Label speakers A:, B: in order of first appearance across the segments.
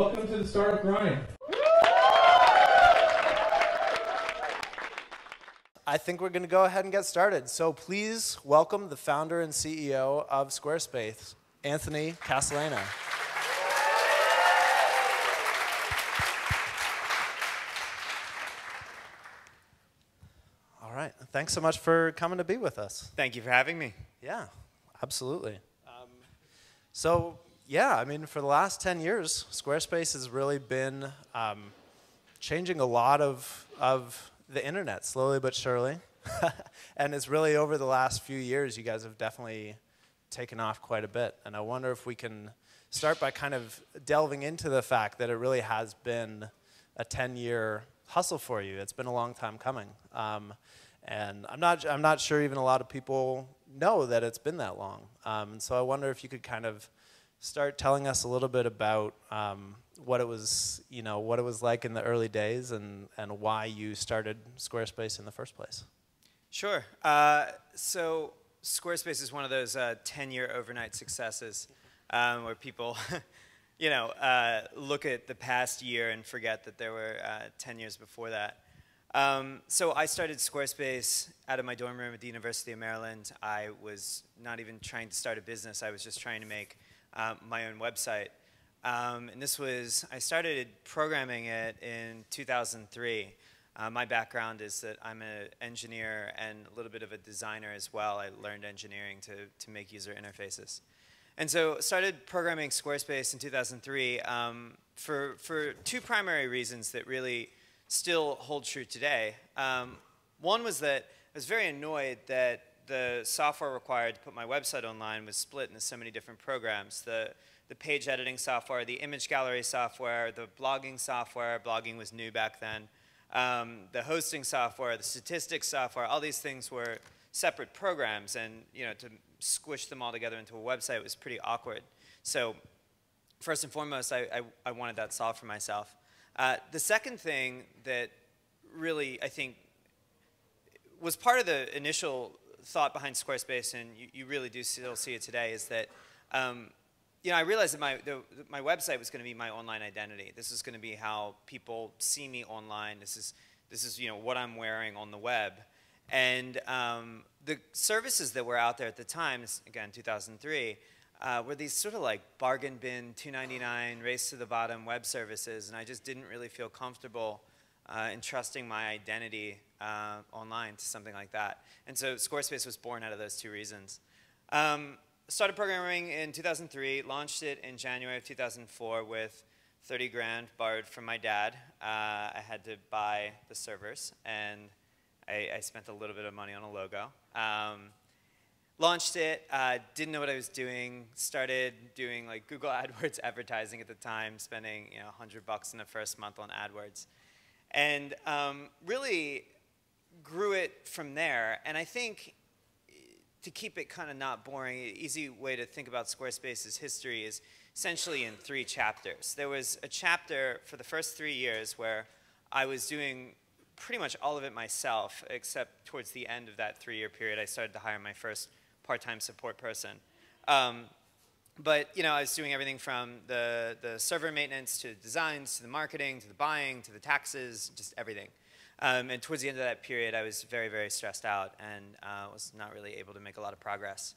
A: Welcome to the Startup Grind.
B: I think we're going to go ahead and get started. So please welcome the founder and CEO of Squarespace, Anthony Casalena. All right. Thanks so much for coming to be with us.
C: Thank you for having me.
B: Yeah, absolutely. So, yeah, I mean, for the last 10 years, Squarespace has really been changing a lot of the internet, slowly but surely. And it's really over the last few years, you guys have definitely taken off quite a bit. And I wonder if we can start by kind of delving into the fact that it really has been a 10-year hustle for you. It's been a long time coming. And I'm not sure even a lot of people know that it's been that long. And so I wonder if you could kind of start telling us a little bit about what it was, what it was like in the early days and why you started Squarespace in the first place.
C: Sure. So Squarespace is one of those 10-year overnight successes where people, look at the past year and forget that there were 10 years before that. So I started Squarespace out of my dorm room at the University of Maryland. I was not even trying to start a business. I was just trying to make my own website. And I started programming it in 2003. My background is that I'm an engineer and a little bit of a designer as well. I learned engineering to make user interfaces. And so started programming Squarespace in 2003 for two primary reasons that really still hold true today. One was that I was very annoyed that the software required to put my website online was split into so many different programs. The page editing software, the image gallery software, the blogging software. Blogging was new back then. The hosting software, the statistics software, all these things were separate programs, and to squish them all together into a website was pretty awkward. So first and foremost, I wanted that solved for myself. The second thing that really, I think, was part of the initial thought behind Squarespace, and you really do still see it today, is that I realized that my website was going to be my online identity. This is going to be how people see me online. This is what I'm wearing on the web. And the services that were out there at the time, again, 2003, were these sort of like bargain bin, $2.99, race to the bottom web services, and I just didn't really feel comfortable entrusting my identity online to something like that. And so Squarespace was born out of those two reasons. Started programming in 2003, launched it in January of 2004 with 30 grand borrowed from my dad. I had to buy the servers, and I spent a little bit of money on a logo. Launched it, didn't know what I was doing, started doing like Google AdWords advertising at the time, spending $100 in the first month on AdWords. And really grew it from there. And I think to keep it kind of not boring, an easy way to think about Squarespace's history is essentially in 3 chapters. There was a chapter for the first 3 years where I was doing pretty much all of it myself, except towards the end of that 3-year period, I started to hire my first part-time support person. But I was doing everything from the server maintenance to designs to the marketing to the buying to the taxes, just everything. And towards the end of that period, I was very, very stressed out and was not really able to make a lot of progress.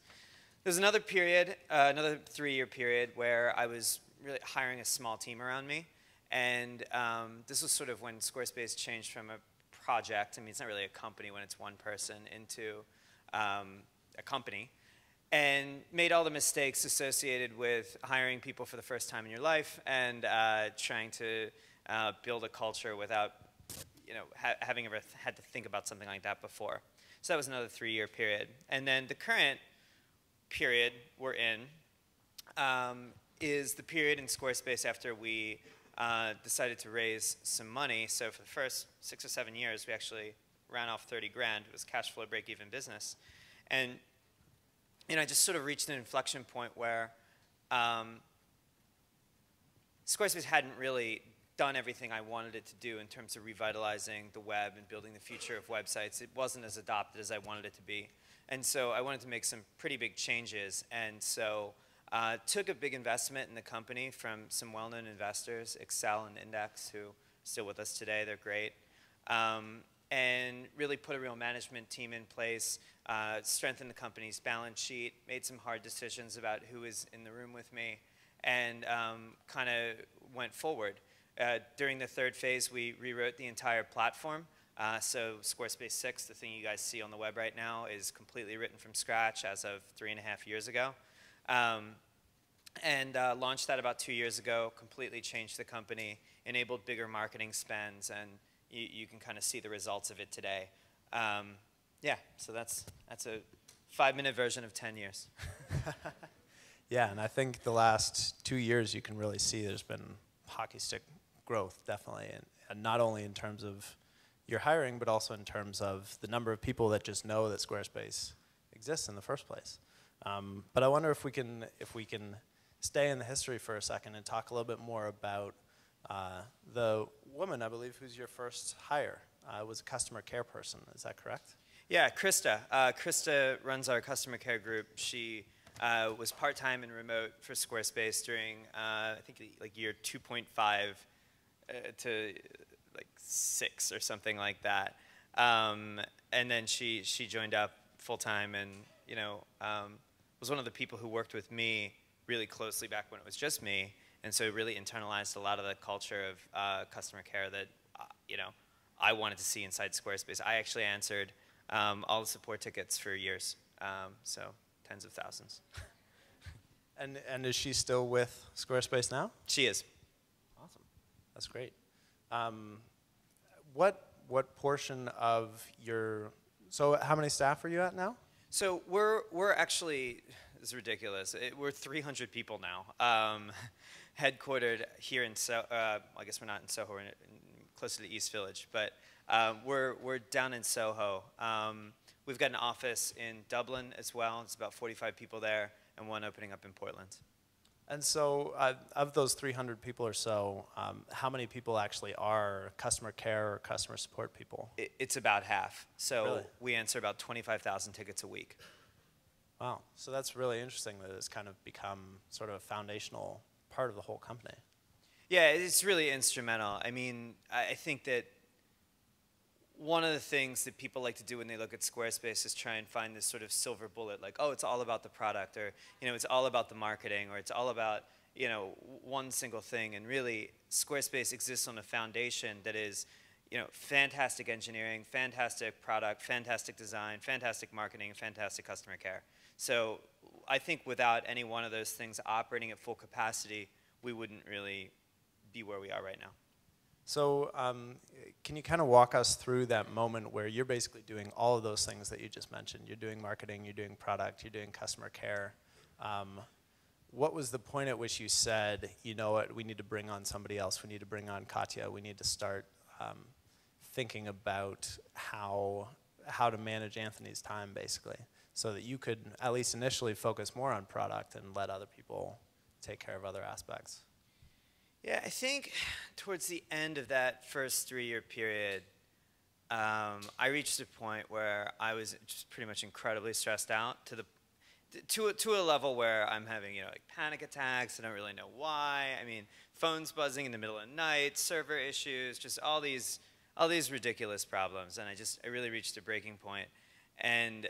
C: There's another period, another 3-year period, where I was really hiring a small team around me. And this was sort of when Squarespace changed from a project, I mean, it's not really a company when it's one person, into a company, and made all the mistakes associated with hiring people for the first time in your life and trying to build a culture without having ever had to think about something like that before. So that was another 3-year period. And then the current period we're in is the period in Squarespace after we decided to raise some money. So for the first 6 or 7 years, we actually ran off 30 grand. It was cash flow break-even business. And I just sort of reached an inflection point where Squarespace hadn't really done everything I wanted it to do in terms of revitalizing the web and building the future of websites. It wasn't as adopted as I wanted it to be. And so I wanted to make some pretty big changes. And so Took a big investment in the company from some well-known investors, Excel and Index, who are still with us today. They're great. And really put a real management team in place, strengthened the company's balance sheet, made some hard decisions about who was in the room with me, and kind of went forward. During the third phase, we rewrote the entire platform. So Squarespace 6, the thing you guys see on the web right now, is completely written from scratch as of 3.5 years ago. Launched that about 2 years ago, completely changed the company, enabled bigger marketing spends, and you can kind of see the results of it today. Yeah, so that's a 5-minute version of 10 years.
B: Yeah, and I think the last 2 years you can really see there's been hockey stick growth, definitely, and not only in terms of your hiring, but also in terms of the number of people that just know that Squarespace exists in the first place. But I wonder if we can stay in the history for a second and talk a little bit more about the woman, I believe, who's your first hire. Was a customer care person. Is that correct?
C: Yeah, Krista. Krista runs our customer care group. She was part-time and remote for Squarespace during, I think, like year 2.5 to like 6 or something like that. And then she joined up full-time and, was one of the people who worked with me really closely back when it was just me, and so really internalized a lot of the culture of customer care that, I wanted to see inside Squarespace. I actually answered all the support tickets for years, so tens of thousands.
B: And is she still with Squarespace now?
C: She is.
B: Awesome. That's great. What portion of your, so how many staff are you at now?
C: So we're actually, it's ridiculous. We're 300 people now, headquartered here in Soho. I guess we're not in Soho, we're closer to East Village, but we're down in Soho. We've got an office in Dublin as well. It's about 45 people there, and one opening up in Portland.
B: And so of those 300 people or so, how many people actually are customer care or customer support people?
C: It's about half. So
B: really?
C: We answer about 25,000 tickets a week.
B: Wow. So that's really interesting that it's kind of become sort of a foundational part of the whole company.
C: Yeah, it's really instrumental. I mean, I think that one of the things that people like to do when they look at Squarespace is try and find this sort of silver bullet, like, oh, it's all about the product, or, it's all about the marketing, or it's all about, one single thing. And really, Squarespace exists on a foundation that is, fantastic engineering, fantastic product, fantastic design, fantastic marketing, and fantastic customer care. So I think without any one of those things operating at full capacity, we wouldn't really be where we are right now.
B: So can you kind of walk us through that moment where you're basically doing all of those things that you just mentioned? You're doing marketing, you're doing product, you're doing customer care. What was the point at which you said, you know what, we need to bring on somebody else, we need to bring on Katya, we need to start thinking about how to manage Anthony's time, basically, so that you could at least initially focus more on product and let other people take care of other aspects?
C: Yeah, I think towards the end of that first 3-year period, I reached a point where I was just pretty much incredibly stressed out to a level where I'm having like panic attacks. I don't really know why. I mean, phones buzzing in the middle of the night, server issues, just all these ridiculous problems, and I really reached a breaking point. And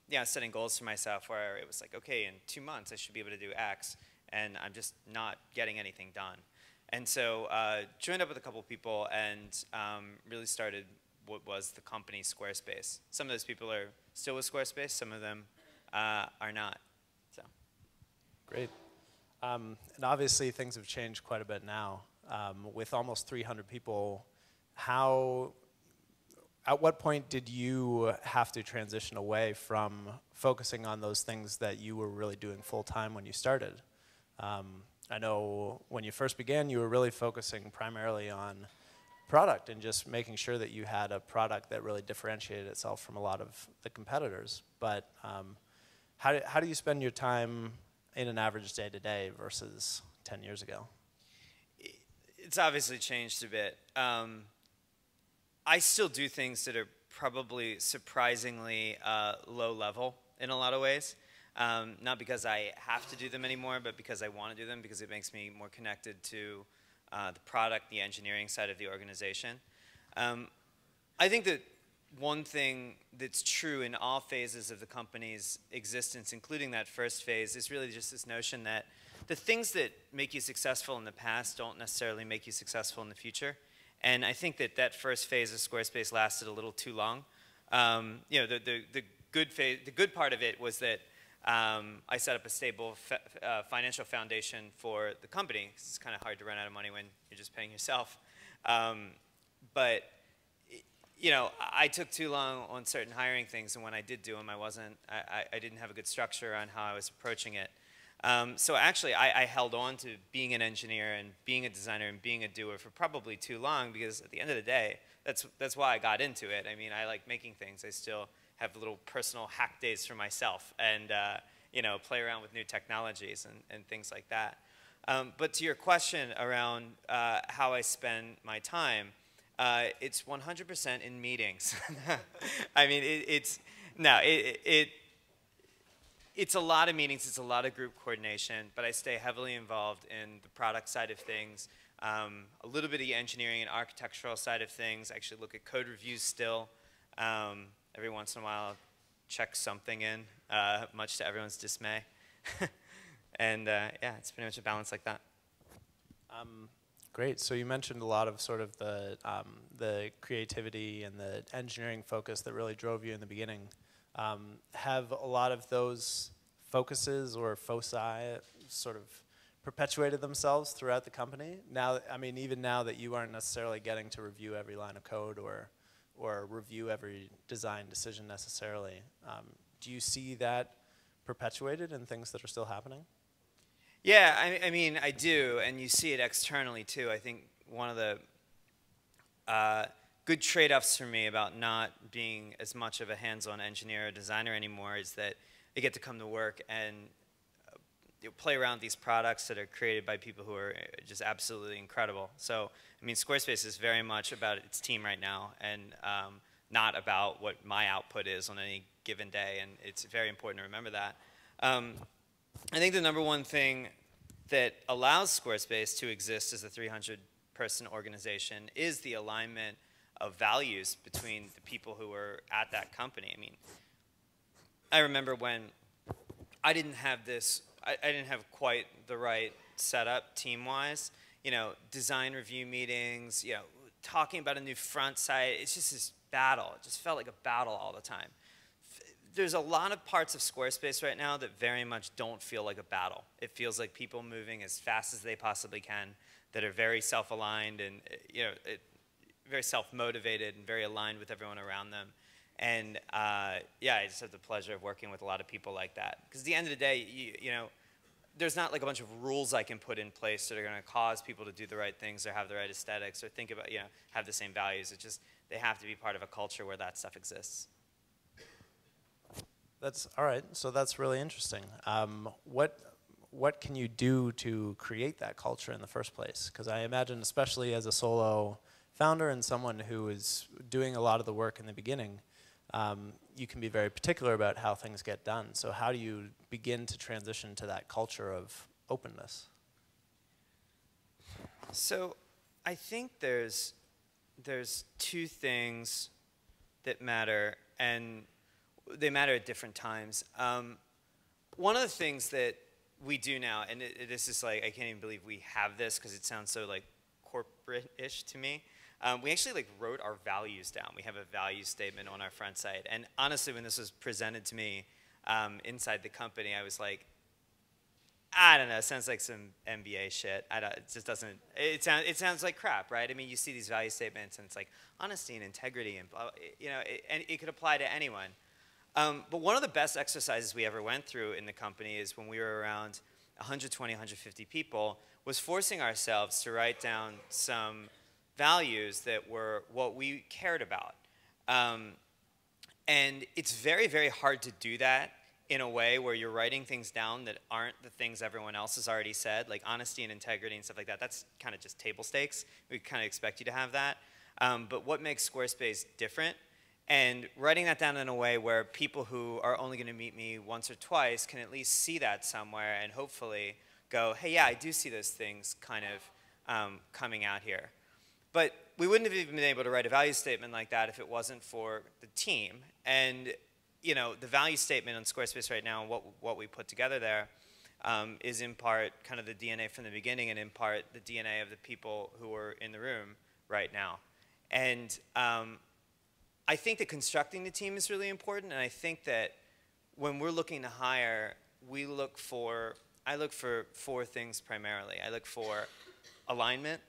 C: yeah, setting goals for myself where it was like, okay, in 2 months I should be able to do X, and I'm just not getting anything done. And so joined up with a couple people and really started what was the company Squarespace. Some of those people are still with Squarespace, some of them are not. So.
B: Great. And obviously things have changed quite a bit now. With almost 300 people, at what point did you have to transition away from focusing on those things that you were really doing full time when you started? I know when you first began, you were really focusing primarily on product and just making sure that you had a product that really differentiated itself from a lot of the competitors. But how do you spend your time in an average day to day versus 10 years ago?
C: It's obviously changed a bit. I still do things that are probably surprisingly low level in a lot of ways. Not because I have to do them anymore, but because I want to do them, because it makes me more connected to the product, the engineering side of the organization. I think that one thing that's true in all phases of the company's existence, including that first phase, is really just this notion that the things that make you successful in the past don't necessarily make you successful in the future. And I think that that first phase of Squarespace lasted a little too long. You know, the good part of it was that I set up a stable financial foundation for the company. It's kind of hard to run out of money when you're just paying yourself. But you know, I took too long on certain hiring things, and when I did do them, I didn't have a good structure on how I was approaching it. So actually, I held on to being an engineer and being a designer and being a doer for probably too long, because at the end of the day, that's why I got into it. I mean, I like making things. I still have little personal hack days for myself, and you know, play around with new technologies and things like that. But to your question around how I spend my time, it's 100% in meetings. I mean, it's a lot of meetings, it's a lot of group coordination, but I stay heavily involved in the product side of things, a little bit of the engineering and architectural side of things. I actually look at code reviews still. Every once in a while, I'll check something in, much to everyone's dismay. And yeah, it's pretty much a balance like that.
B: Great. So you mentioned a lot of sort of the creativity and the engineering focus that really drove you in the beginning. Have a lot of those focuses or foci sort of perpetuated themselves throughout the company? Now, I mean, even now that you aren't necessarily getting to review every line of code or review every design decision necessarily, do you see that perpetuated in things that are still happening?
C: Yeah, I mean, I do, and you see it externally too. I think one of the good trade-offs for me about not being as much of a hands-on engineer or designer anymore is that I get to come to work and play around with these products that are created by people who are just absolutely incredible. So, I mean, Squarespace is very much about its team right now, and not about what my output is on any given day, and it's very important to remember that. I think the number one thing that allows Squarespace to exist as a 300-person organization is the alignment of values between the people who are at that company. I mean, I remember when I didn't have this, I didn't have quite the right setup team-wise. You know, design review meetings, you know, talking about a new front site. It's just this battle. It just felt like a battle all the time. There's a lot of parts of Squarespace right now that very much don't feel like a battle. It feels like people moving as fast as they possibly can, that are very self-aligned and, you know, very self-motivated and very aligned with everyone around them. And yeah, I just have the pleasure of working with a lot of people like that. Because at the end of the day, you know, there's not like a bunch of rules I can put in place that are going to cause people to do the right things or have the right aesthetics or think about, you know, have the same values. It's just, they have to be part of a culture where that stuff exists.
B: That's all right. So that's really interesting. What can you do to create that culture in the first place? Because I imagine, especially as a solo founder and someone who is doing a lot of the work in the beginning, you can be very particular about how things get done. So how do you begin to transition to that culture of openness?
C: So I think there's two things that matter, and they matter at different times. One of the things that we do now, and this is like, I can't even believe we have this because it sounds so like corporate-ish to me. We actually like wrote our values down. We have a value statement on our front site. And honestly, when this was presented to me inside the company, I was like, I don't know, it sounds like some MBA shit. It just doesn't, it sounds like crap, right? I mean, you see these value statements and it's like honesty and integrity and blah, you know, and it could apply to anyone. But one of the best exercises we ever went through in the company is when we were around 120, 150 people, was forcing ourselves to write down some values that were what we cared about. And it's very, very hard to do that in a way where you're writing things down that aren't the things everyone else has already said, like honesty and integrity and stuff like that. That's kind of just table stakes. We kind of expect you to have that. But what makes Squarespace different And writing that down in a way where people who are only going to meet me once or twice can at least see that somewhere and hopefully go, hey, yeah, I do see those things kind of coming out here. But we wouldn't have even been able to write a value statement like that if it wasn't for the team. And you know, the value statement on Squarespace right now, and what we put together there, is in part kind of the DNA from the beginning, and in part the DNA of the people who are in the room right now. And I think that constructing the team is really important, and I think that when we're looking to hire, I look for 4 things primarily. I look for alignment,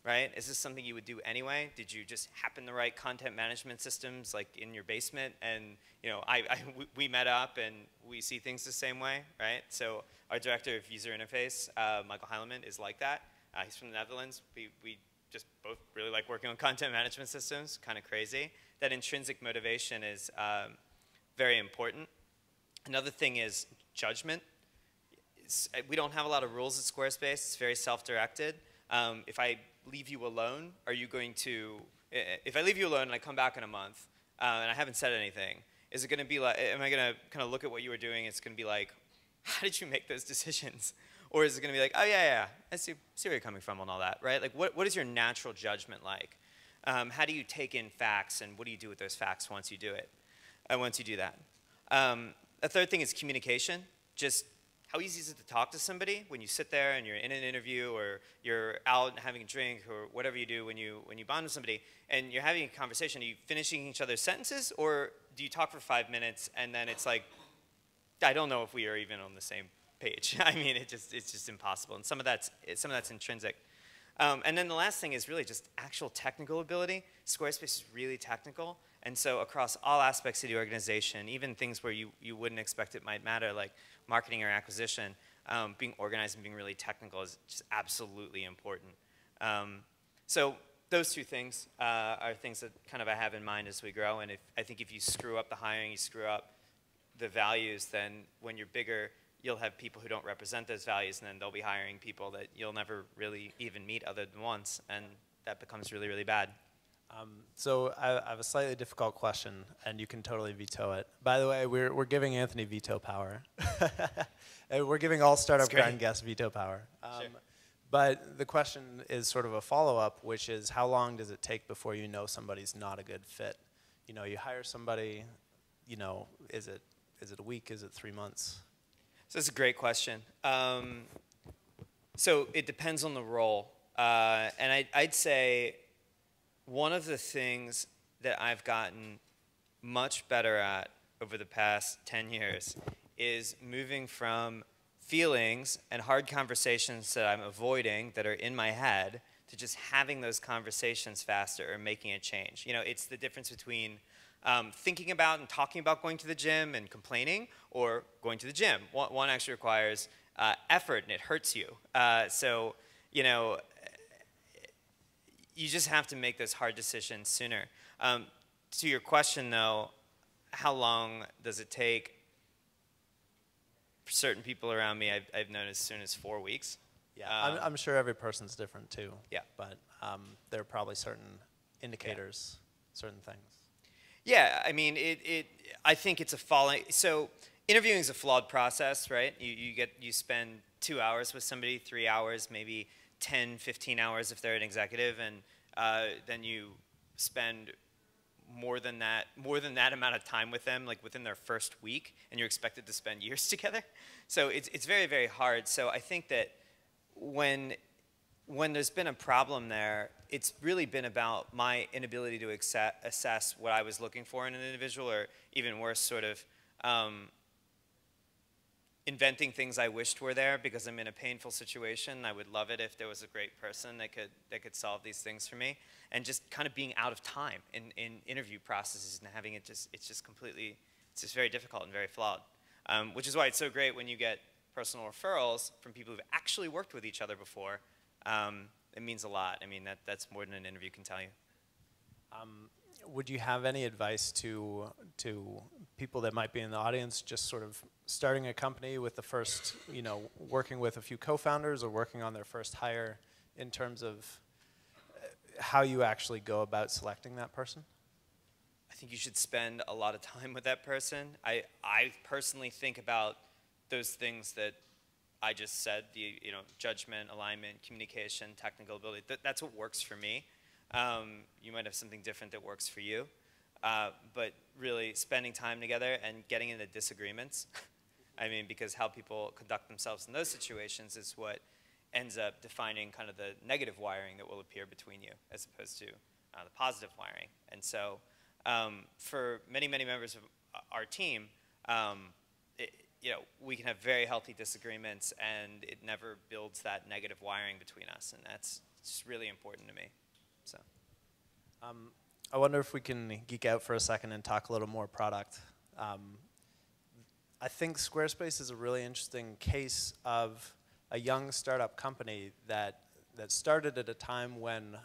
C: right? Is this something you would do anyway? Did you just happen to write content management systems like in your basement, and you know, we met up and we see things the same way, right? So our director of user interface, Michael Heilemann, is like that. He's from the Netherlands. We just both really like working on content management systems, kind of crazy. That intrinsic motivation is very important. Another thing is judgment. We don't have a lot of rules at Squarespace. It's very self-directed. If I leave you alone, are you going to, if I leave you alone and I come back in a month and I haven't said anything, is it going to be like, am I going to kind of look at what you were doing? It's going to be like, how did you make those decisions? Or is it going to be like, oh yeah, I see where you're coming from and all that, right? Like what is your natural judgment like? How do you take in facts, and what do you do with those facts once you do it? Once you do that. A third thing is communication. Just how easy is it to talk to somebody when you sit there and you're in an interview, or you're out having a drink, or whatever you do when you bond with somebody and you're having a conversation? Are you finishing each other's sentences, or do you talk for 5 minutes and then it's like, I don't know if we are even on the same page. I mean, it's just impossible. And some of that's intrinsic. And then the last thing is really just actual technical ability. Squarespace is really technical. And so across all aspects of the organization, even things where you wouldn't expect it might matter, like marketing or acquisition, being organized and being really technical is just absolutely important. So those 2 things are things that kind of I have in mind as we grow. And I think if you screw up the hiring, you screw up the values, then when you're bigger, you'll have people who don't represent those values, and then they'll be hiring people that you'll never really even meet other than once, and that becomes really, really bad.
B: So I have a slightly difficult question, and you can totally veto it. By the way, we're giving Anthony veto power. We're giving all startup grind guests veto power.
C: Sure.
B: But the question is sort of a follow-up, which is how long does it take before you know somebody's not a good fit? You know, you hire somebody, you know, is it a week? Is it 3 months?
C: So that's a great question. So it depends on the role. And I'd say one of the things that I've gotten much better at over the past 10 years is moving from feelings and hard conversations that I'm avoiding that are in my head to just having those conversations faster or making a change. You know, it's the difference between thinking about and talking about going to the gym and complaining, or going to the gym. One actually requires effort, and it hurts you. So, you know, you just have to make those hard decisions sooner. To your question, though, how long does it take? For certain people around me, I've known as soon as 4 weeks.
B: Yeah, I'm sure every person's different too.
C: Yeah.
B: But there are probably certain indicators, certain things.
C: Yeah, I mean, I think it's a falling. So interviewing is a flawed process, right? You spend 2 hours with somebody, 3 hours, maybe 10, 15 hours if they're an executive, and then you spend more than that amount of time with them, like within their first week, and you're expected to spend years together. So it's very, very hard. So I think that when there's been a problem there, it's really been about my inability to assess what I was looking for in an individual, or even worse, sort of inventing things I wished were there because I'm in a painful situation. I would love it if there was a great person that could solve these things for me, and just kind of being out of time in interview processes and having it's just very difficult and very flawed. Which is why it's so great when you get personal referrals from people who've actually worked with each other before. It means a lot. I mean, that's more than an interview can tell you.
B: Would you have any advice to people that might be in the audience, just sort of starting a company with the first, you know, working with a few co-founders or working on their first hire, in terms of how you actually go about selecting that person?
C: I think you should spend a lot of time with that person. I personally think about those things that I just said, the judgment, alignment, communication, technical ability. That's what works for me. You might have something different that works for you. But really spending time together and getting into disagreements, I mean, because how people conduct themselves in those situations is what ends up defining kind of the negative wiring that will appear between you as opposed to the positive wiring. And so for many, many members of our team, we can have very healthy disagreements and it never builds that negative wiring between us. And that's just really important to me. So.
B: I wonder if we can geek out for a second and talk a little more product. I think Squarespace is a really interesting case of a young startup company that started at a time when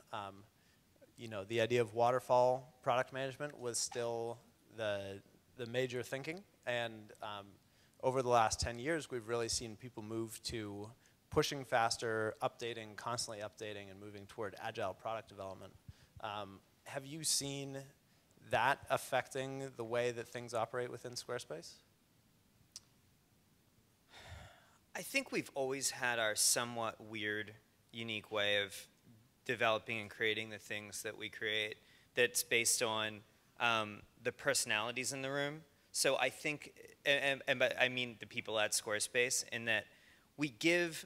B: the idea of waterfall product management was still the major thinking, and over the last 10 years we've really seen people move to pushing faster, constantly updating, and moving toward agile product development. Have you seen that affecting the way that things operate within Squarespace?
C: I think we've always had our somewhat weird, unique way of developing and creating the things that we create that's based on the personalities in the room. So I think, but I mean the people at Squarespace, in that we give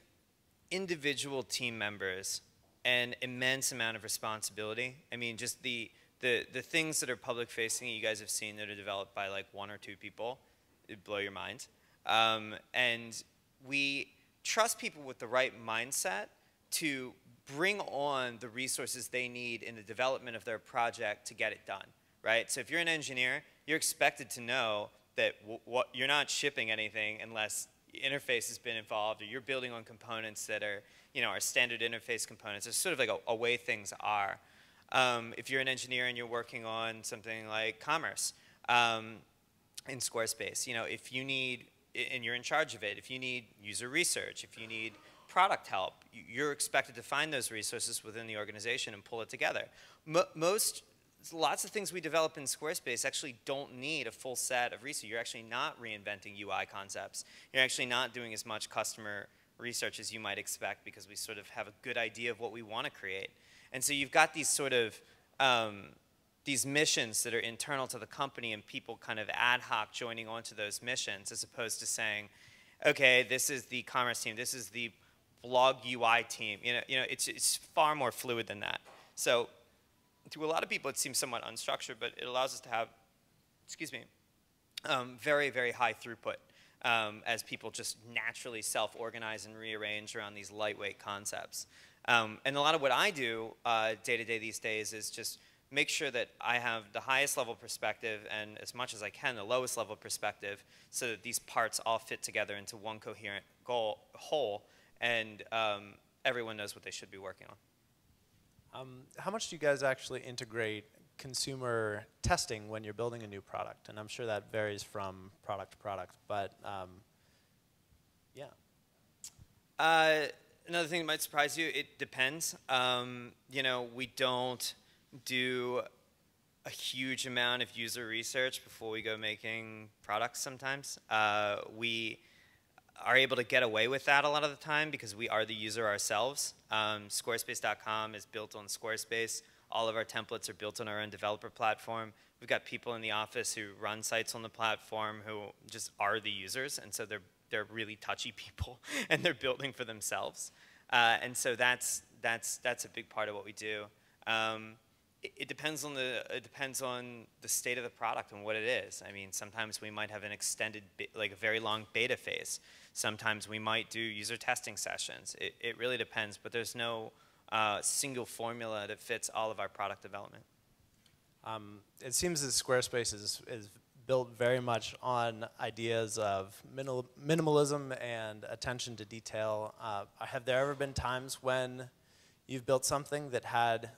C: individual team members an immense amount of responsibility. I mean, just the things that are public facing you guys have seen that are developed by like 1 or 2 people, it'd blow your mind. And we trust people with the right mindset to bring on the resources they need in the development of their project to get it done, right? So if you're an engineer, you're expected to know that you're not shipping anything unless interface has been involved, or you're building on components that are, our standard interface components. It's sort of like a way things are. If you're an engineer and you're working on something like commerce in Squarespace, if you need, and you're in charge of it, if you need user research, if you need product help, you're expected to find those resources within the organization and pull it together. Lots of things we develop in Squarespace actually don't need a full set of research. You're actually not reinventing UI concepts. You're actually not doing as much customer research as you might expect, because we sort of have a good idea of what we want to create. And so you've got these sort of these missions that are internal to the company, and people kind of ad hoc joining onto those missions, as opposed to saying, okay, this is the commerce team, this is the blog UI team. It's far more fluid than that. So to a lot of people, it seems somewhat unstructured, but it allows us to have, very, very high throughput as people just naturally self-organize and rearrange around these lightweight concepts. And a lot of what I do day to day these days is just make sure that I have the highest level perspective, and as much as I can, the lowest level perspective, so that these parts all fit together into one coherent whole, and everyone knows what they should be working on.
B: How much do you guys actually integrate consumer testing when you're building a new product? And I'm sure that varies from product to product, but yeah.
C: Another thing that might surprise you, it depends. We don't do a huge amount of user research before we go making products sometimes. We are able to get away with that a lot of the time because we are the user ourselves. Squarespace.com is built on Squarespace. All of our templates are built on our own developer platform. We've got people in the office who run sites on the platform who just are the users, and so they're really touchy people, and they're building for themselves. And so that's a big part of what we do. It depends on the state of the product and what it is. I mean, sometimes we might have an extended, like a very long beta phase. Sometimes we might do user testing sessions. It really depends, but there's no single formula that fits all of our product development.
B: It seems that Squarespace is built very much on ideas of minimalism and attention to detail. Have there ever been times when you've built something that had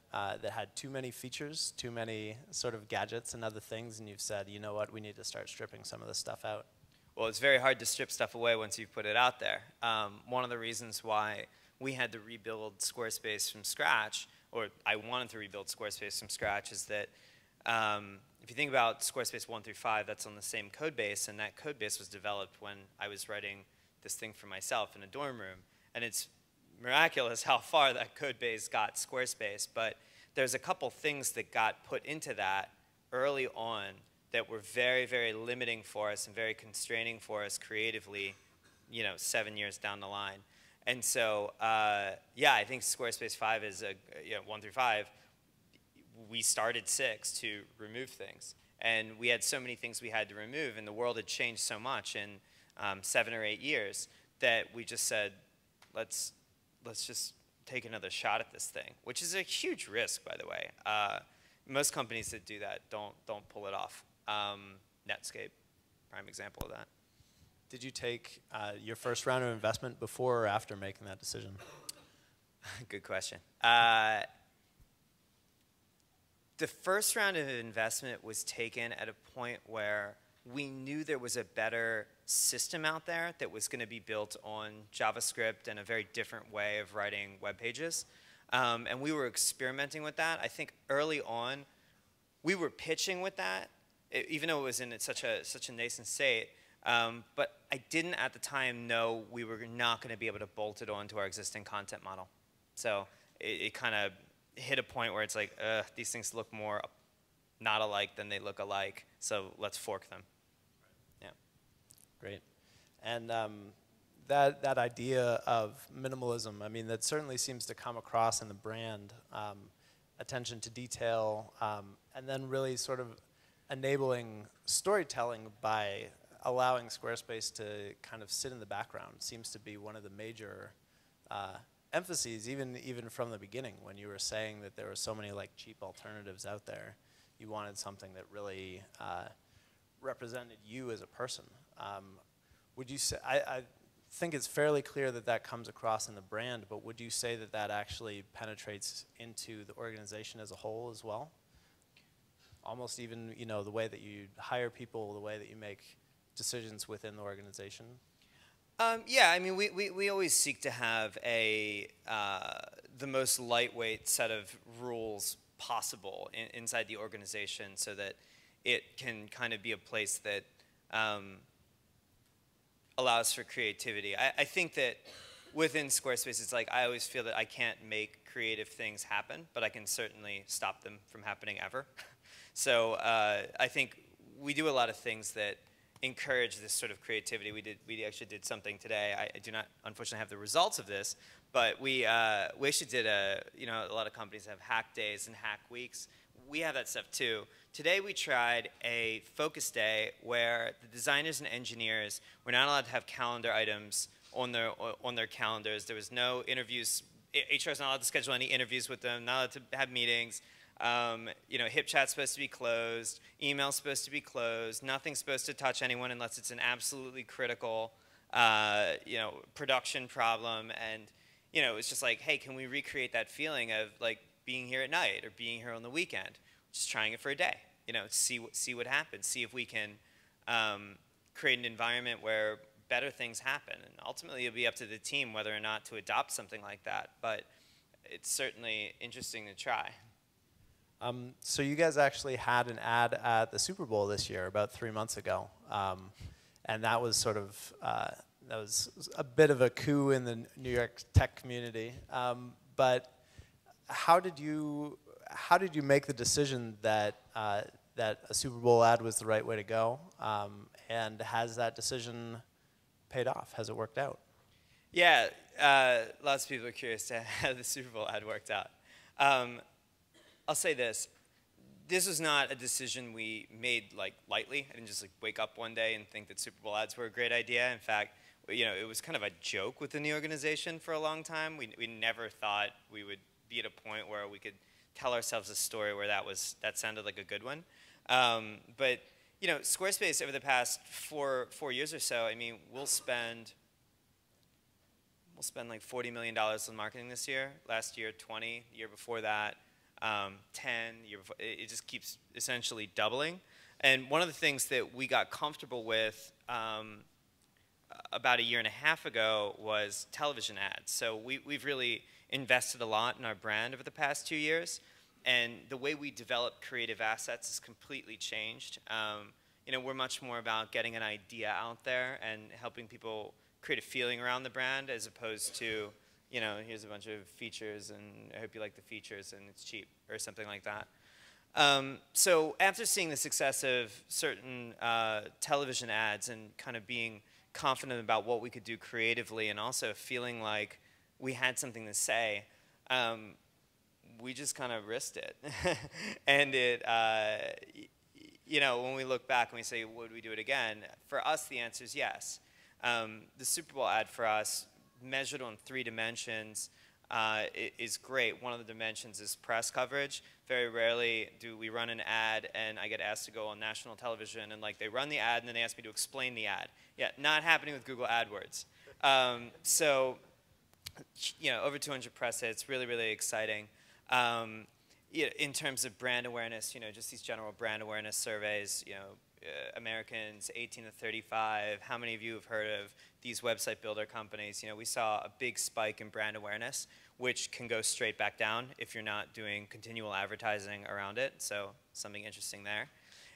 B: too many features, too many sort of gadgets and other things, and you've said, you know what, we need to start stripping some of this stuff out?
C: Well, it's very hard to strip stuff away once you've put it out there. One of the reasons why we had to rebuild Squarespace from scratch, or I wanted to rebuild Squarespace from scratch, is that If you think about Squarespace 1 through 5, that's on the same code base, and that code base was developed when I was writing this thing for myself in a dorm room. And it's miraculous how far that code base got Squarespace, but there's a couple things that got put into that early on that were very, very limiting for us and very constraining for us creatively, 7 years down the line. And so, yeah, I think Squarespace 5 is 1 through 5. We started 6 to remove things, and we had so many things we had to remove, and the world had changed so much in 7 or 8 years that we just said, let's just take another shot at this thing, which is a huge risk, by the way. Most companies that do that don't pull it off. Netscape, prime example of that.
B: Did you take your first round of investment before or after making that decision?
C: Good question. The first round of investment was taken at a point where we knew there was a better system out there that was going to be built on JavaScript and a very different way of writing web pages. And we were experimenting with that. I think early on, we were pitching with that, even though it was in such a nascent state. But I didn't at the time know we were not going to be able to bolt it onto our existing content model. So it kind of hit a point where it's like, these things look more not alike than they look alike, so let's fork them. Yeah.
B: Great. And that idea of minimalism, I mean, that certainly seems to come across in the brand, attention to detail, and then really sort of enabling storytelling by allowing Squarespace to kind of sit in the background seems to be one of the major emphases, even from the beginning, when you were saying that there were so many like cheap alternatives out there. You wanted something that really represented you as a person. Would you say, I think it's fairly clear that that comes across in the brand, but would you say that that actually penetrates into the organization as a whole as well? Almost even, the way that you hire people, the way that you make decisions within the organization?
C: Yeah, I mean, we always seek to have the most lightweight set of rules possible inside the organization so that it can kind of be a place that allows for creativity. I think that within Squarespace, it's like I always feel that I can't make creative things happen, but I can certainly stop them from happening ever. So I think we do a lot of things that encourage this sort of creativity. We actually did something today. I do not, unfortunately, have the results of this, but we actually did a lot of companies have hack days and hack weeks. We have that stuff too. Today we tried a focus day where the designers and engineers were not allowed to have calendar items on their calendars. There was no interviews. HR is not allowed to schedule any interviews with them, not allowed to have meetings. HipChat's supposed to be closed, email's supposed to be closed, nothing's supposed to touch anyone unless it's an absolutely critical, production problem. And, it's just like, hey, can we recreate that feeling of like being here at night or being here on the weekend? Just trying it for a day, see what happens, see if we can create an environment where better things happen. And ultimately, it'll be up to the team whether or not to adopt something like that. But it's certainly interesting to try.
B: So you guys actually had an ad at the Super Bowl this year, about 3 months ago, and that was sort of that was a bit of a coup in the New York tech community. But how did you make the decision that that a Super Bowl ad was the right way to go? And has that decision paid off? Has it worked out?
C: Yeah, lots of people are curious to how the Super Bowl ad worked out. I'll say this. This was not a decision we made lightly. I didn't just wake up one day and think that Super Bowl ads were a great idea. In fact, it was kind of a joke within the organization for a long time. We never thought we would be at a point where we could tell ourselves a story where that sounded like a good one. But Squarespace over the past four years or so, I mean, we'll spend like $40 million on marketing this year. Last year, 20. The year before that, 10, year before, it just keeps essentially doubling. And one of the things that we got comfortable with about a year and a half ago was television ads. So we've really invested a lot in our brand over the past 2 years. And the way we develop creative assets has completely changed. You know, we're much more about getting an idea out there and helping people create a feeling around the brand, as opposed to, you know, here's a bunch of features and I hope you like the features and it's cheap or something like that. So after seeing the success of certain television ads and kind of being confident about what we could do creatively, and also feeling like we had something to say, we just kind of risked it. And it, you know, when we look back and we say, would we do it again? For us, the answer is yes. The Super Bowl ad for us, measured on 3 dimensions, is great. One of the dimensions is press coverage. Very rarely do we run an ad and I get asked to go on national television and like they run the ad and then they ask me to explain the ad. Yeah, not happening with Google AdWords. So, you know, over 200 press hits, really, really exciting. In terms of brand awareness, you know, just these general brand awareness surveys, you know, Americans 18 to 35, how many of you have heard of these website builder companies? You know, we saw a big spike in brand awareness, which can go straight back down if you're not doing continual advertising around it, so something interesting there.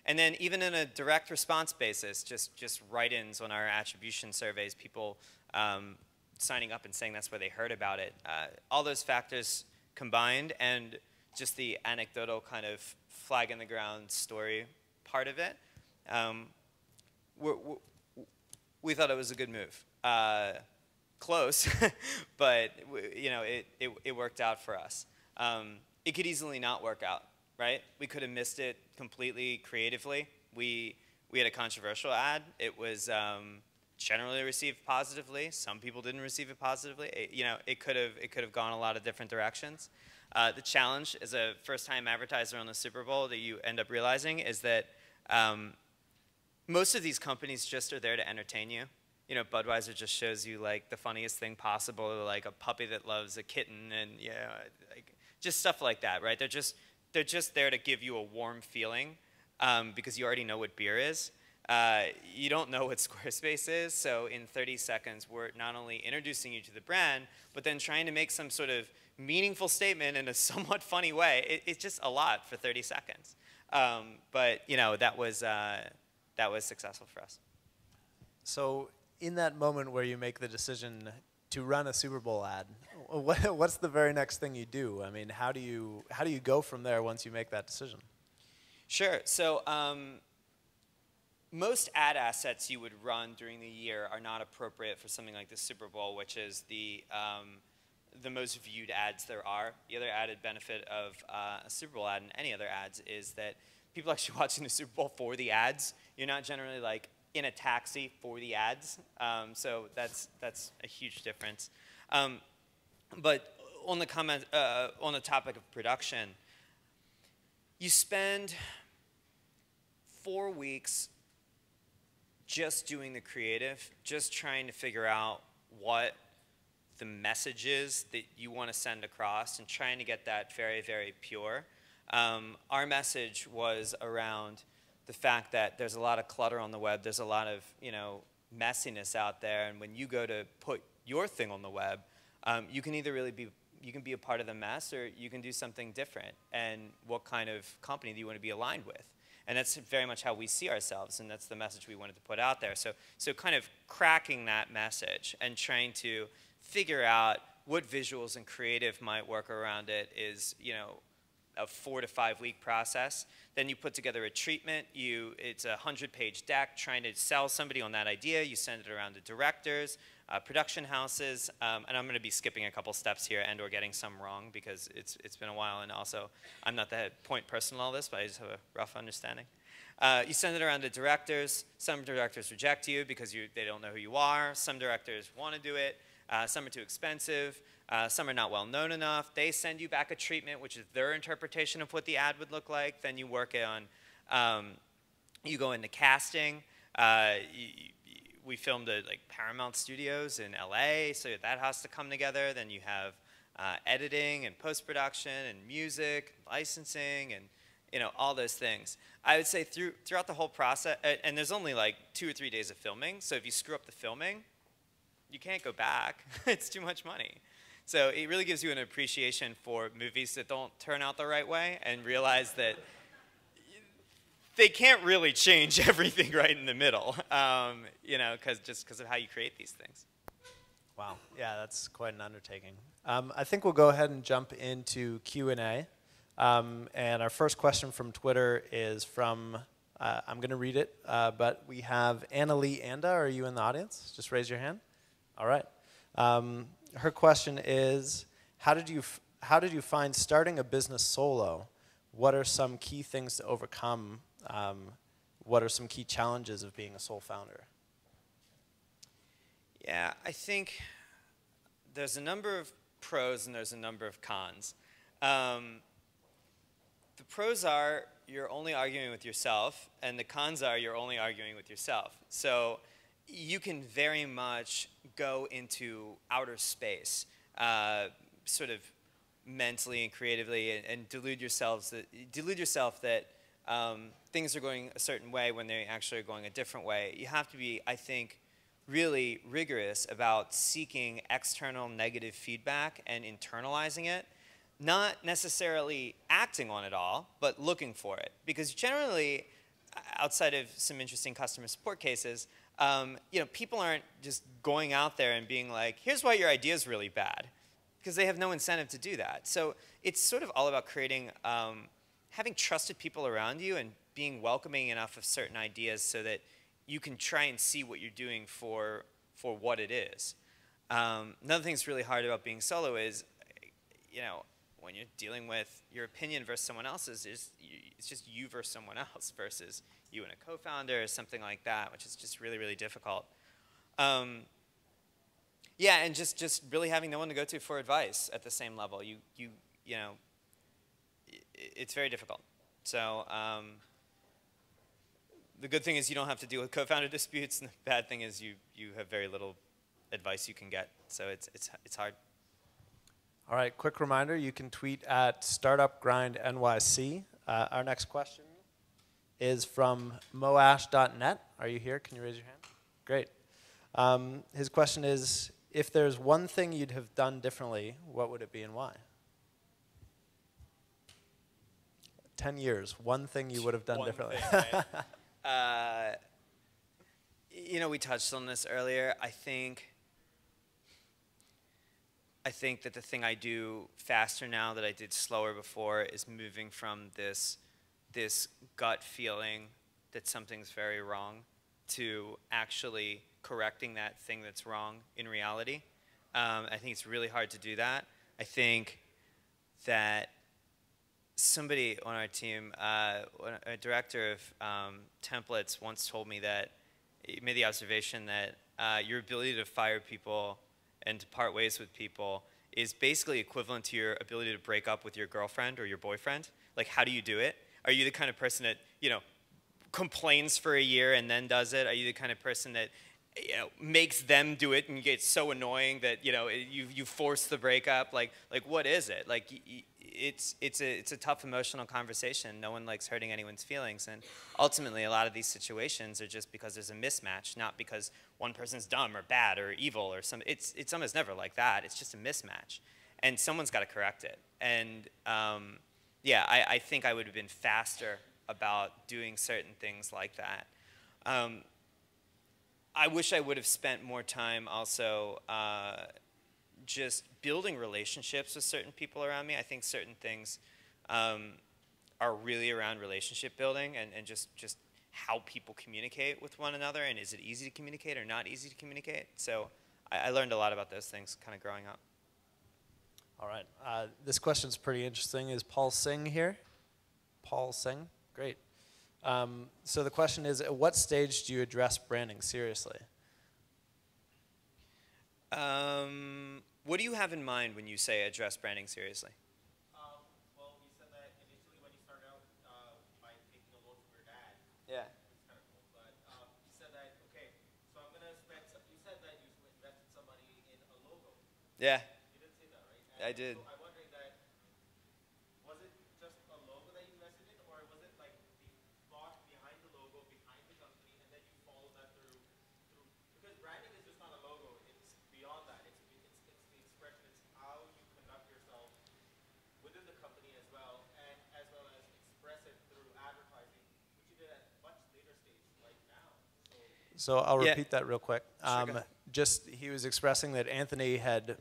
C: And then even in a direct response basis, just write-ins on our attribution surveys, people signing up and saying that's where they heard about it. All those factors combined, and just the anecdotal kind of flag in the ground story part of it, we thought it was a good move. Close, but you know, it worked out for us. It could easily not work out, right? We could have missed it completely creatively. We had a controversial ad. It was generally received positively. Some people didn't receive it positively. You know, it could have gone a lot of different directions. The challenge as a first-time advertiser on the Super Bowl that you end up realizing is that most of these companies just are there to entertain you. You know, Budweiser just shows you like the funniest thing possible, or like a puppy that loves a kitten, and you know, like just stuff like that, right? They're just there to give you a warm feeling because you already know what beer is. You don't know what Squarespace is, so in 30 seconds, we're not only introducing you to the brand, but then trying to make some sort of meaningful statement in a somewhat funny way. It's just a lot for 30 seconds. But you know, that was successful for us.
B: So in that moment where you make the decision to run a Super Bowl ad, what's the very next thing you do? I mean, how do you go from there once you make that decision?
C: Sure. So most ad assets you would run during the year are not appropriate for something like the Super Bowl, which is the most viewed ads there are. The other added benefit of a Super Bowl ad and any other ads is that people actually watching the Super Bowl for the ads. You're not generally like in a taxi for the ads, so that's a huge difference. But on the topic of production, you spend 4 weeks just doing the creative, just trying to figure out what the message is that you want to send across, and trying to get that very, very pure. Our message was around the fact that there's a lot of clutter on the web. There's a lot of, you know, messiness out there, and when you go to put your thing on the web, you can either you can be a part of the mess, or you can do something different. And what kind of company do you want to be aligned with? And that's very much how we see ourselves, and that's the message we wanted to put out there. So kind of cracking that message and trying to figure out what visuals and creative might work around it is, you know, a 4 to 5 week process. Then you put together a treatment. It's a 100-page deck trying to sell somebody on that idea. You send it around to directors, production houses, and I'm going to be skipping a couple steps here and or getting some wrong because it's been a while, and also I'm not the point person in all this, but I just have a rough understanding. You send it around to directors. Some directors reject you because they don't know who you are. Some directors want to do it. Some are too expensive. Some are not well known enough. They send you back a treatment, which is their interpretation of what the ad would look like. Then you work it on, you go into casting. We filmed at like Paramount Studios in LA, so that has to come together. Then you have editing and post-production and music, licensing, and you know, all those things. I would say throughout the whole process, and there's only like 2 or 3 days of filming, so if you screw up the filming, you can't go back. It's too much money. So it really gives you an appreciation for movies that don't turn out the right way and realize that they can't really change everything right in the middle, you know, just because of how you create these things.
B: Wow, yeah, that's quite an undertaking. I think we'll go ahead and jump into Q&A. And our first question from Twitter is from, I'm going to read it, but we have Annalie Anda. Are you in the audience? Just raise your hand. All right. Her question is, how did you find starting a business solo? What are some key things to overcome? What are some key challenges of being a sole founder?
C: Yeah, I think there's a number of pros and there's a number of cons. The pros are you're only arguing with yourself, and the cons are you're only arguing with yourself. So you can very much go into outer space, sort of mentally and creatively, and delude yourself that things are going a certain way when they actually are going a different way. You have to be, I think, really rigorous about seeking external negative feedback and internalizing it, not necessarily acting on it all, but looking for it. Because generally, outside of some interesting customer support cases, you know, people aren't just going out there and being like, here's why your idea is really bad, because they have no incentive to do that. So it's sort of all about creating, having trusted people around you and being welcoming enough of certain ideas so that you can try and see what you're doing for what it is. Another thing that's really hard about being solo is, you know, when you're dealing with your opinion versus someone else's, it's just you versus someone else versus you and a co-founder or something like that, which is just really, really difficult. Yeah, and just really having no one to go to for advice at the same level. You know, it's very difficult. So the good thing is you don't have to deal with co-founder disputes, and the bad thing is you have very little advice you can get. So it's hard.
B: All right, quick reminder, you can tweet at StartupGrindNYC. Our next question is from moash.net. Are you here? Can you raise your hand? Great. His question is, if there's one thing you'd have done differently, what would it be and why? 10 years, one thing you would have done differently.
C: Thing, right? You know, we touched on this earlier. I think that the thing I do faster now that I did slower before is moving from this gut feeling that something's very wrong to actually correcting that thing that's wrong in reality. I think it's really hard to do that. I think that somebody on our team, a director of templates, once told me that he made the observation that your ability to fire people and to part ways with people is basically equivalent to your ability to break up with your girlfriend or your boyfriend. Like, how do you do it? Are you the kind of person that, you know, complains for a year and then does it? Are you the kind of person that, you know, makes them do it and gets so annoying that, you know, you force the breakup? Like what is it? Like, it's a tough emotional conversation. No one likes hurting anyone's feelings, and ultimately a lot of these situations are just because there's a mismatch, not because one person's dumb or bad or evil or some. It's almost never like that. It's just a mismatch, and someone's got to correct it. And yeah, I think I would have been faster about doing certain things like that. I wish I would have spent more time also just building relationships with certain people around me. I think certain things are really around relationship building and just how people communicate with one another, and is it easy to communicate or not easy to communicate. So I learned a lot about those things kind of growing up.
B: All right. This question's pretty interesting. Is Paul Singh here? Paul Singh? Great. So the question is, at what stage do you address branding seriously?
C: What do you have in mind when you say address branding seriously?
A: Well, you said that initially when you started out by taking a loan from your dad.
C: Yeah.
A: It's kind of cool. But you said that, okay, so I'm going to spend, you said that you invested some money in a logo.
C: Yeah.
A: You did say that, right?
C: I did.
A: So I'm wondering that, was it just a logo that you invested in, or was it like the thought behind the logo, behind the company, and then you followed that through because branding is just not a logo, it's beyond that. It's the expression, it's how
B: So I'll
C: Yeah.
B: repeat that real quick.
C: Sure, go ahead.
B: Just he was expressing that Anthony had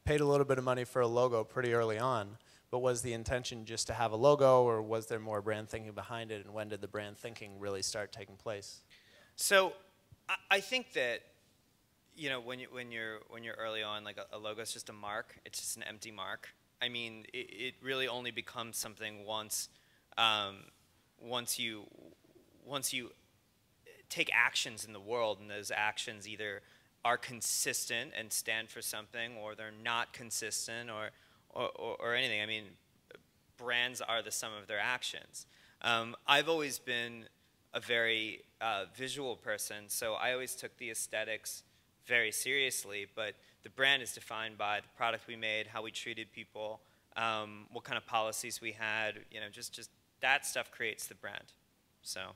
B: paid a little bit of money for a logo pretty early on, but was the intention just to have a logo, or was there more brand thinking behind it, and when did the brand thinking really start taking place?
C: So I think that, you know, when you're early on, like a logo is just a mark. It's just an empty mark. I mean, it really only becomes something once you take actions in the world, and those actions either are consistent and stand for something, or they're not consistent, or anything. I mean, brands are the sum of their actions. I've always been a very visual person, so I always took the aesthetics very seriously, but the brand is defined by the product we made, how we treated people, what kind of policies we had, you know, just that stuff creates the brand. So.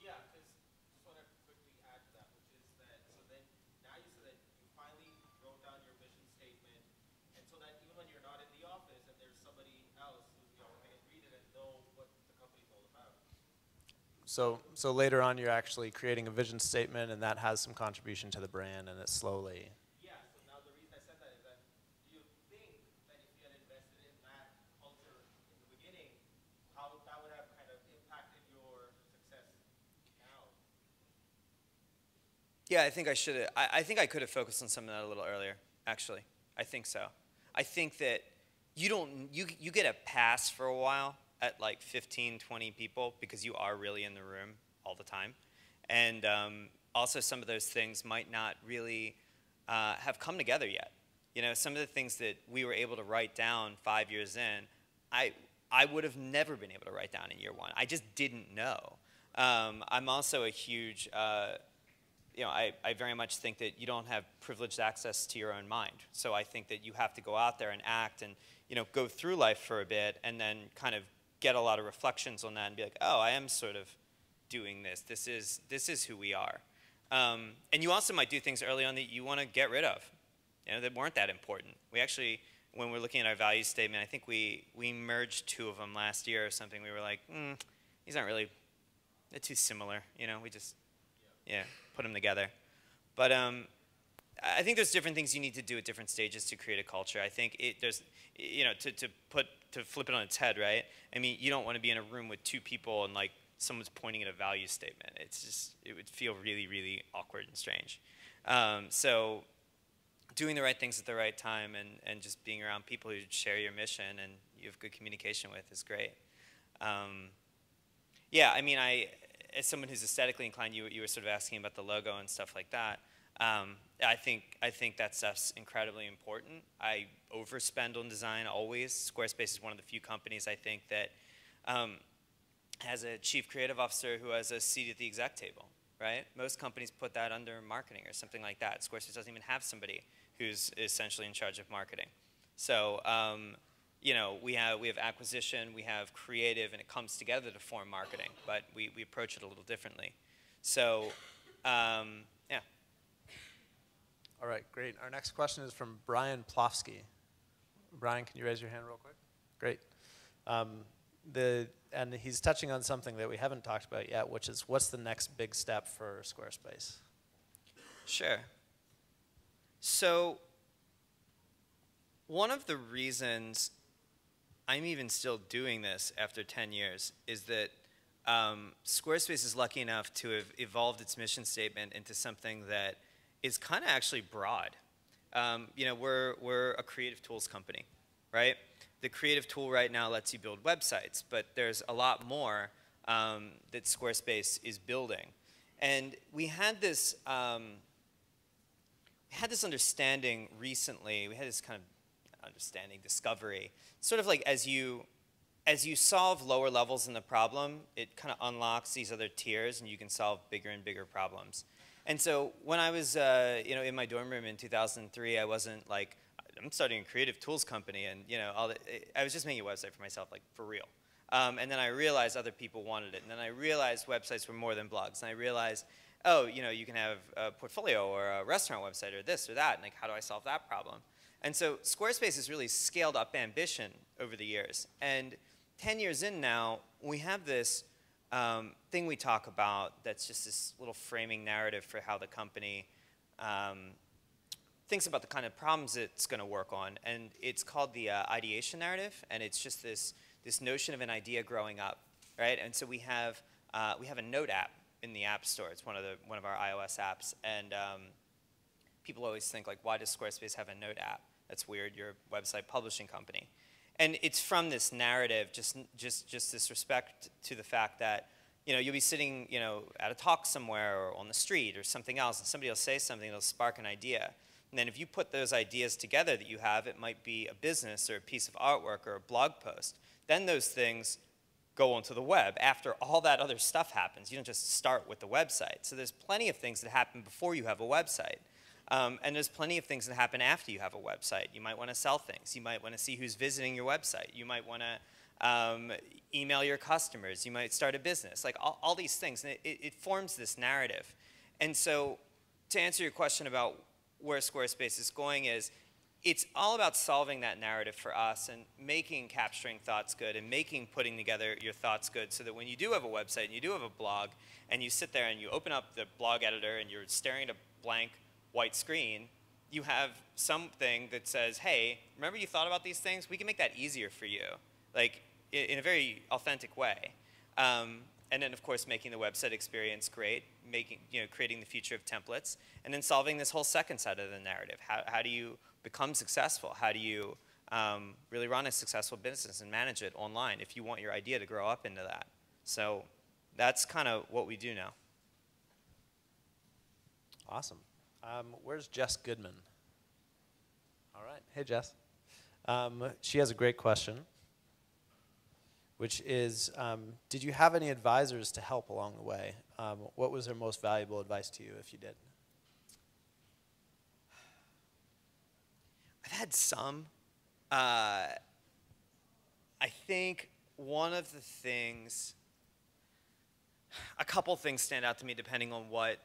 A: Yeah, because just want to quickly add to that, which is that, so then now you said that you finally wrote down your mission statement, and so that even when you're not in the office and there's somebody else who's, you know, going to read it and know what the company's all about.
B: So later on, you're actually creating a vision statement, and that has some contribution to the brand, and it's slowly.
A: Yeah, so now the reason I said that is that do you think that if you had invested in that culture in the beginning, how that would have kind of impacted your success now?
C: Yeah, I think I should have. I think I could have focused on some of that a little earlier, actually. I think so. I think that you get a pass for a while at like 15, 20 people because you are really in the room all the time. And also some of those things might not really have come together yet. You know, some of the things that we were able to write down 5 years in, I would have never been able to write down in year one. I just didn't know. I'm also a huge, you know, I very much think that you don't have privileged access to your own mind. So I think that you have to go out there and act and, you know, go through life for a bit and then kind of get a lot of reflections on that and be like, oh, I am sort of doing this. This is who we are. And you also might do things early on that you want to get rid of, you know, that weren't that important. We actually, when we're looking at our value statement, I think we merged 2 of them last year or something. We were like, these aren't really, they're too similar. You know, we just, yeah, put them together. But I think there's different things you need to do at different stages to create a culture. I think there's, you know, to flip it on its head, right? I mean, you don't want to be in a room with 2 people and like someone's pointing at a value statement. It's just, it would feel really, really awkward and strange. So doing the right things at the right time and just being around people who share your mission and you have good communication with is great. Yeah, I mean, as someone who's aesthetically inclined, you were sort of asking about the logo and stuff like that. I think that stuff's incredibly important. I overspend on design always. Squarespace is one of the few companies I think that has a chief creative officer who has a seat at the exec table, right? Most companies put that under marketing or something like that. Squarespace doesn't even have somebody who's essentially in charge of marketing. So, you know, we have acquisition, we have creative, and it comes together to form marketing, but we approach it a little differently. So, yeah.
B: All right, great. Our next question is from Brian Plofsky. Brian, can you raise your hand real quick? Great. And he's touching on something that we haven't talked about yet, which is what's the next big step for Squarespace?
C: Sure. So one of the reasons I'm even still doing this after 10 years is that Squarespace is lucky enough to have evolved its mission statement into something that is kind of actually broad. You know, we're a creative tools company, right? The creative tool right now lets you build websites, but there's a lot more that Squarespace is building. And we had this understanding recently. We had this kind of understanding, discovery. Sort of like as you solve lower levels in the problem, it kind of unlocks these other tiers, and you can solve bigger and bigger problems. And so when I was you know, in my dorm room in 2003, I wasn't like, I'm starting a creative tools company, and you know, I was just making a website for myself, like for real. And then I realized other people wanted it, and then I realized websites were more than blogs, and I realized, oh, you know, you can have a portfolio or a restaurant website or this or that, and like, how do I solve that problem? And so Squarespace has really scaled up ambition over the years, and 10 years in now, we have this thing we talk about that's just this little framing narrative for how the company thinks about the kind of problems it's going to work on. And it's called the ideation narrative, and it's just this notion of an idea growing up, right? And so we have a note app in the App Store. It's one of our iOS apps, and people always think, like, why does Squarespace have a note app? That's weird. You're a website publishing company. And it's from this narrative, just this respect to the fact that, you'll be sitting, at a talk somewhere or on the street or something else, and somebody will say something that'll spark an idea. And then if you put those ideas together that you have, it might be a business or a piece of artwork or a blog post. Then those things go onto the web after all that other stuff happens. You don't just start with the website. So there's plenty of things that happen before you have a website. And there's plenty of things that happen after you have a website. You might want to sell things. You might want to see who's visiting your website. You might want to email your customers. You might start a business. Like all these things. And it forms this narrative. And so to answer your question about where Squarespace is going is, it's all about solving that narrative for us and capturing thoughts good and putting together your thoughts good so that when you do have a website and you do have a blog and you sit there and you open up the blog editor and you're staring at a blank white screen, you have something that says, hey, remember you thought about these things? We can make that easier for you, like in a very authentic way. And then, of course, making the website experience great, creating the future of templates, and then solving this whole second side of the narrative. How do you become successful? How do you really run a successful business and manage it online if you want your idea to grow up into that? So that's kind of what we do now.
B: Awesome. Where's Jess Goodman? All right. Hey, Jess. She has a great question, which is, did you have any advisors to help along the way? What was their most valuable advice to you, if you did?
C: I've had some. I think one of the things, a couple things stand out to me depending on what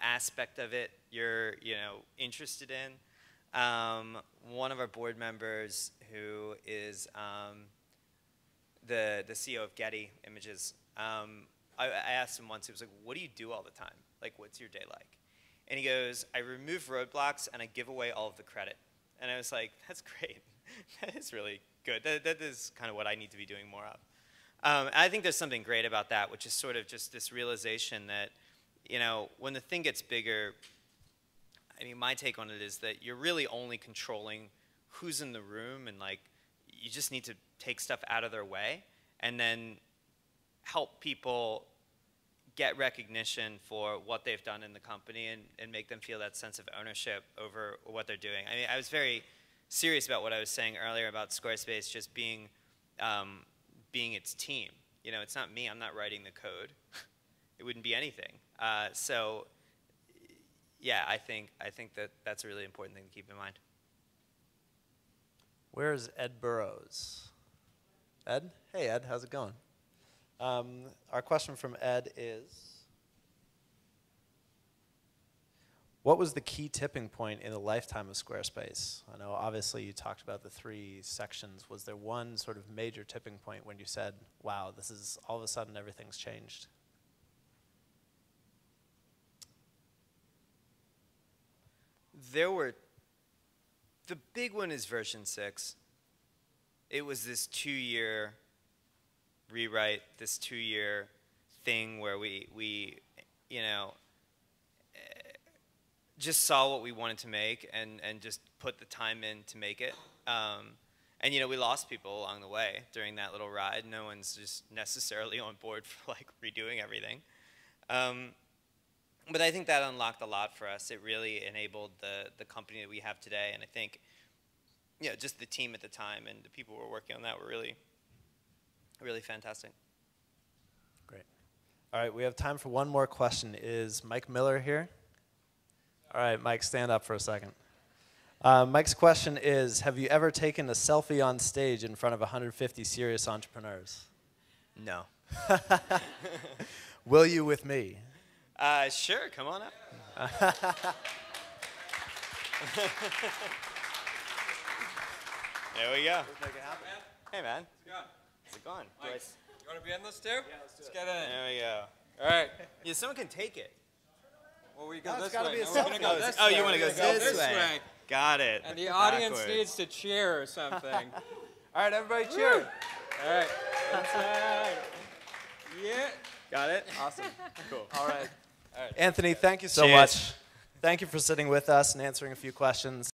C: aspect of it you're interested in. One of our board members, who is the CEO of Getty Images, I asked him once, he was like, what do you do all the time? Like, what's your day like? And he goes, I remove roadblocks and I give away all of the credit. And I was like, that's great. That is really good. That is kind of what I need to be doing more of. I think there's something great about that, which is sort of just this realization that, when the thing gets bigger, I mean, my take on it is that you're really only controlling who's in the room, and like, you just need to take stuff out of their way and then help people get recognition for what they've done in the company and make them feel that sense of ownership over what they're doing. I mean, I was very serious about what I was saying earlier about Squarespace just being its team. It's not me. I'm not writing the code. It wouldn't be anything. So, yeah, I think that's a really important thing to keep in mind.
B: Where's Ed Burrows? Ed? Hey, Ed. How's it going? Our question from Ed is, what was the key tipping point in the lifetime of Squarespace? I know, obviously, you talked about the 3 sections. Was there one sort of major tipping point when you said, wow, this is all of a sudden everything's changed?
C: The big one is version 6. It was this 2-year rewrite, this 2-year thing where we just saw what we wanted to make and just put the time in to make it. And we lost people along the way during that little ride. No one's just necessarily on board for like redoing everything. But I think that unlocked a lot for us. It really enabled the company that we have today. And I think, just the team at the time and the people who were working on that were really, really fantastic.
B: Great. All right, we have time for one more question. Is Mike Miller here? All right, Mike, stand up for a second. Mike's question is, have you ever taken a selfie on stage in front of 150 serious entrepreneurs?
C: No.
B: Will you with me?
C: Sure, come on up. There we go.
B: Let's make it happen.
C: Hey, man.
D: How's it going?
C: Is it gone?
D: Mike, you want to be in this too?
C: Yeah, let's get in. There we go.
D: All right.
C: Yeah, someone can take it.
D: Well, we go
B: No, it's
D: this
B: gotta
D: way.
B: be a
D: No, we're gonna
B: selfie.
D: go this
C: Oh,
D: way.
C: you want to go
D: We're gonna
C: this way? Got it.
D: And the audience
C: Backwards.
D: needs to cheer or something. All right, everybody cheer. All right. Inside. Yeah.
C: Got it?
D: Awesome.
C: Cool.
D: All right.
B: Anthony, thank you so
C: Cheers.
B: much. Thank you for sitting with us and answering a few questions.